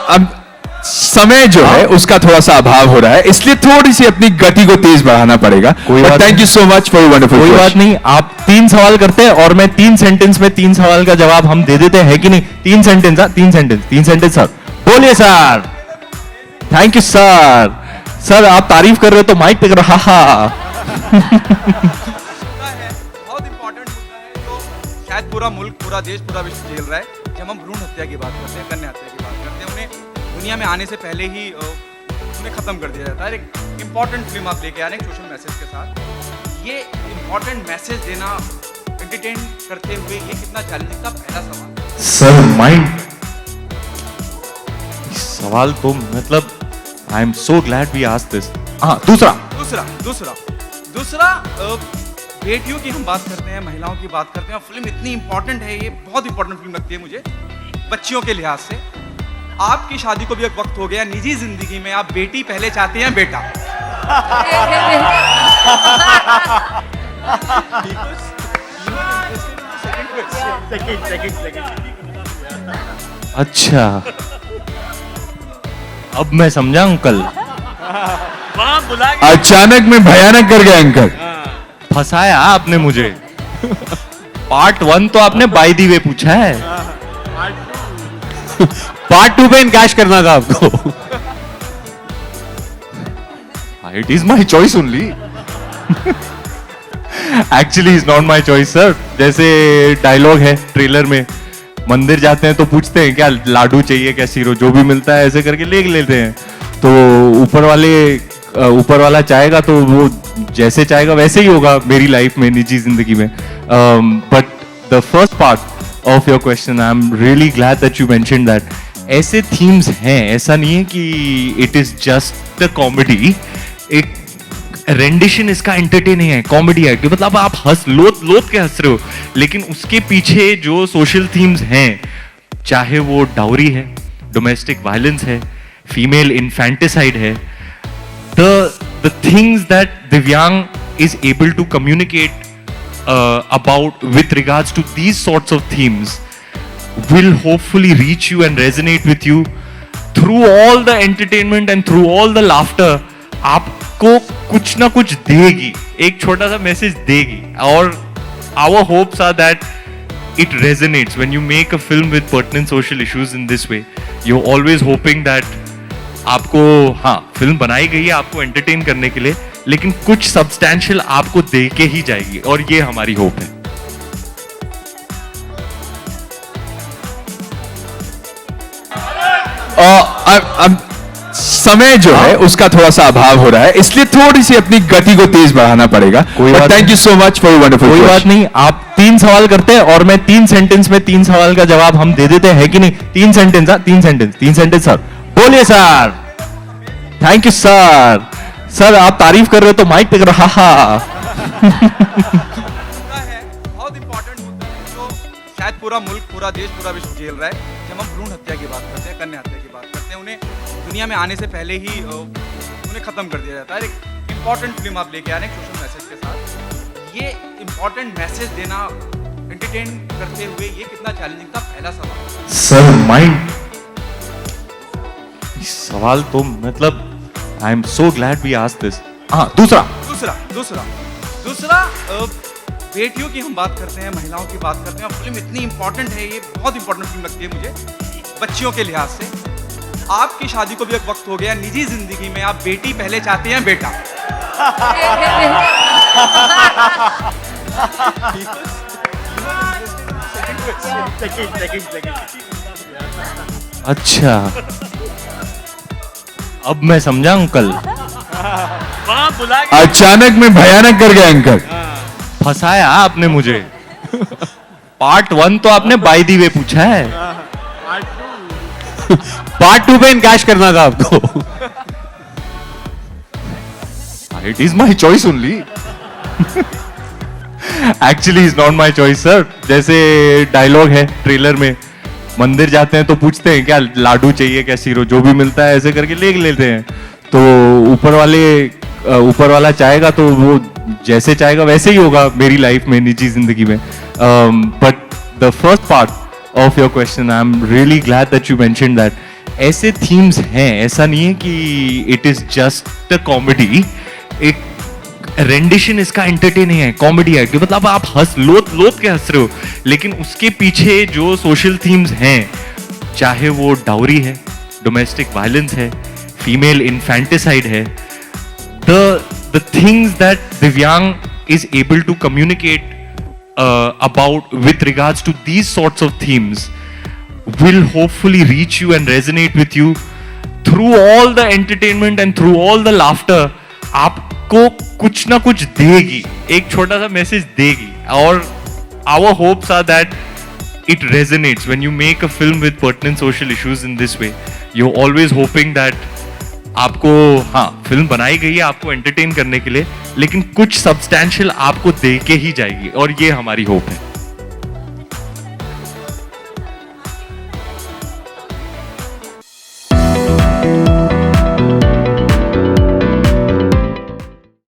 अब समय जो है उसका थोड़ा सा अभाव हो रहा है, इसलिए थोड़ी सी अपनी गति को तेज बढ़ाना पड़ेगा। Thank you so much for wonderful. कोई बात नहीं, आप 3 सवाल करते हैं और मैं 3 सेंटेंस में 3 सवाल का जवाब हम दे देते हैं कि नहीं। 3 सेंटेंस, 3 सेंटेंस सर। बोलिए sir. Thank you sir. Sir आप तारीफ कर रहे हो तो माइक पे रहा। बहुत इंपॉर्टेंट मुद्दा है जो शायद पूरा मुल्क, पूरा देश, पूरा विश्व झेल रहा है। जब हम भ्रूण हत्या की बात करते हैं, कन्या हत्या की बात करते हैं, उन्हें दुनिया में आने से पहले ही उन्हें खत्म कर दिया जाता है। एक इंपॉर्टेंट फिल्म आप लेके आ रहे हैं सोशल मैसेज के साथ। ये इंपॉर्टेंट मैसेज देना, एंटरटेन करते हुए, ये कितना चैलेंजिंग था? पहला सवाल सर माइंड सवाल तो मतलब I am so glad we asked this. हाँ, दूसरा बेटियों की हम बात करते हैं, महिलाओं की बात करते हैं, फिल्म इतनी इंपॉर्टेंट है, ये बहुत इंपॉर्टेंट फिल्म लगती है मुझे बच्चियों के लिहाज से। आपकी शादी को भी एक वक्त हो गया, निजी जिंदगी में आप बेटी पहले चाहते हैं बेटा? अच्छा, अब मैं समझा अंकल। अचानक में भयानक कर गया अंकल। फंसाया आपने मुझे। पार्ट 1 तो आपने बाय द वे पूछा है, पार्ट 2 पे इनकैश करना था आपको। It is my choice only. Actually is not my choice sir. जैसे डायलॉग है ट्रेलर में, मंदिर जाते हैं तो पूछते हैं क्या लाडू चाहिए, क्या सीरो, जो भी मिलता है ऐसे करके ले लेते हैं। तो ऊपर वाला चाहेगा तो वो जैसे चाहेगा वैसे ही होगा मेरी लाइफ में, निजी जिंदगी में। But the first part of your question, I am really glad that you mentioned that ऐसे थीम्स हैं। ऐसा नहीं है कि it is just a comedy. एक रेंडिशन इसका एंटरटेनिंग है, कॉमेडी है कि मतलब आप लोट के हंस रहे हो, लेकिन उसके पीछे जो सोशल थीम्स हैं, चाहे वो डाउरी है, डोमेस्टिक वायलेंस है, फीमेल इन्फेंटिसाइड है, the things that Divyang is able to communicate about with regards to these sorts of themes will hopefully reach you and resonate with you through all the entertainment and through all the laughter. आपको कुछ ना कुछ देगी, एक छोटा सा message देगी। और our hopes are that it resonates when you make a film with pertinent social issues in this way. You're always hoping that आपको, हाँ, फिल्म बनाई गई है आपको एंटरटेन करने के लिए, लेकिन कुछ सब्सटैंशियल आपको दे के ही जाएगी, और ये हमारी होप है। अब समय जो है उसका थोड़ा सा अभाव हो रहा है, इसलिए थोड़ी सी अपनी गति को तेज बढ़ाना पड़ेगा। Thank you so much for wonderful. कोई बात नहीं, आप 3 सवाल करते हैं और मैं 3 सेंटेंस में 3 सवाल का जवाब हम दे देते हैं कि नहीं। 3 सेंटेंस सर। बोलिए sir. Thank you sir. Sir आप तारीफ कर रहे हो तो माइक पे रहा। बहुत इंपॉर्टेंट मुद्दा है जो शायद पूरा मुल्क, पूरा देश, पूरा विश्व झेल रहा है। जब हम भ्रूण हत्या की बात करते हैं, कन्या हत्या की बात करते हैं, उन्हें दुनिया में आने से पहले ही उन्हें खत्म कर दिया जाता है। एक इंपॉर्टेंट फिल्म आप लेके आ रहे हैं सोशल मैसेज के साथ। ये इंपॉर्टेंट मैसेज देना, एंटरटेन करते हुए, ये कितना चैलेंजिंग था? पहला सवाल सर माइंड सवाल तो मतलब I am so glad we asked this. हाँ, दूसरा बेटियों की हम बात करते हैं, महिलाओं की बात करते हैं, फिल्म इतनी इंपॉर्टेंट है, ये बहुत इंपॉर्टेंट फिल्म लगती है मुझे बच्चियों के लिहाज से। आपकी शादी को भी एक वक्त हो गया, निजी जिंदगी में आप बेटी पहले चाहते हैं बेटा? अच्छा, अब मैं समझा अंकल। अचानक में भयानक कर गया अंकल। फंसाया आपने मुझे। पार्ट 1 तो आपने बाय द वे पूछा है, पार्ट 2 पे इनकैश करना था आपको। It is my choice only. Actually is not my choice sir. जैसे डायलॉग है ट्रेलर में, मंदिर जाते हैं तो पूछते हैं क्या लाडू चाहिए, क्या सीरो, जो भी मिलता है ऐसे करके ले लेते हैं। तो ऊपर वाला चाहेगा तो वो जैसे चाहेगा वैसे ही होगा मेरी लाइफ में, निजी जिंदगी में। But the first part of your question, I'm really glad that you mentioned that ऐसे थीम्स हैं, ऐसा नहीं है कि it is just a comedy, एक रेंडिशन इसका एंटरटेनिंग है, कॉमेडी है कि मतलब आप हंस लोत लोत के हंस रहे हो, लेकिन उसके पीछे जो सोशल थीम्स हैं, चाहे वो डाउरी है, डोमेस्टिक वायलेंस है, फीमेल इन्फेंटिसाइड है, the things that Divyang is able to communicate about with regards to these sorts of themes will hopefully reach you and resonate with you through all the entertainment and through all the laughter. आपको कुछ ना कुछ देगी, एक छोटा सा message देगी, और our hopes are that it resonates when you make a film with pertinent social issues in this way. You're always hoping that आपको, हाँ, फिल्म बनाई गई है आपको एंटरटेन करने के लिए, लेकिन कुछ सब्सटैंशियल आपको दे के ही जाएगी, और ये हमारी होप है.